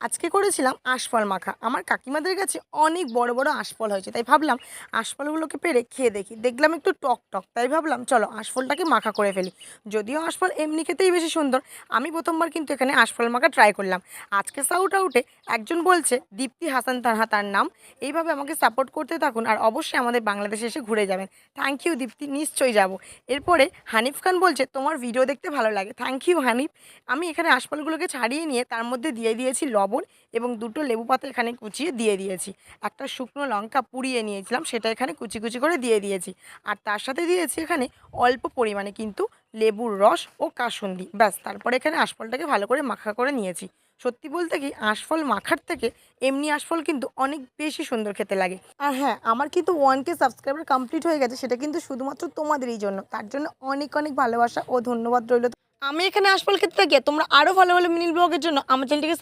আজকে করেছিলাম আঁশফল মাখা। আমার কাকিমাদের কাছে অনেক বড় বড় আঁশফল হয়েছে, তাই ভাবলাম আঁশফলগুলোকে পেড়ে খেয়ে দেখি। দেখলাম একটু টক টক, তাই ভাবলাম চলো আঁশফলটাকে মাখা করে ফেলি। যদিও আঁশফল এমনি খেতেই বেশি সুন্দর, আমি প্রথমবার কিন্তু এখানে আঁশফল মাখা ট্রাই করলাম। আজকে সাউট আউটে একজন বলছে দীপ্তি হাসান তানহা তার নাম। এইভাবে আমাকে সাপোর্ট করতে থাকুন আর অবশ্যই আমাদের বাংলাদেশে এসে ঘুরে যাবেন। থ্যাংক ইউ দীপ্তি, নিশ্চয়ই যাব। এরপরে হানিফ খান বলছে তোমার ভিডিও দেখতে ভালো লাগে। Thank you Hanif. আমি এখানে আঁশফলগুলোকে ছাড়িয়ে নিয়ে তার মধ্যে দিয়ে দিয়েছি লবণ এবং দুটো লেবু পাতা এখানে কুচিয়ে দিয়ে দিয়েছি। একটা শুকনো লঙ্কা পুড়িয়ে নিয়েছিলাম, সেটা এখানে কুচি কুচি করে দিয়ে দিয়েছি। আর তার সাথে দিয়েছি এখানে অল্প পরিমাণে কিন্তু লেবুর রস ও কাসুন্দি। ব্যাস, তারপরে এখানে আঁশফলটাকে ভালো করে মাখা করে নিয়েছি। সত্যি বলতে কি, আঁশফল মাখার থেকে এমনি আঁশফল কিন্তু অনেক বেশি সুন্দর খেতে লাগে। আর হ্যাঁ, আমার কিন্তু 1K সাবস্ক্রাইবার কমপ্লিট হয়ে গেছে, সেটা কিন্তু শুধুমাত্র তোমাদেরই জন্য। তার জন্য অনেক অনেক ভালোবাসা ও ধন্যবাদ রইল। আমি এখানে আঁশফল খেতে থাকি, তোমরা আরও ভালো ভালো মিনি ব্লগের জন্য আমার চ্যানেলটিকে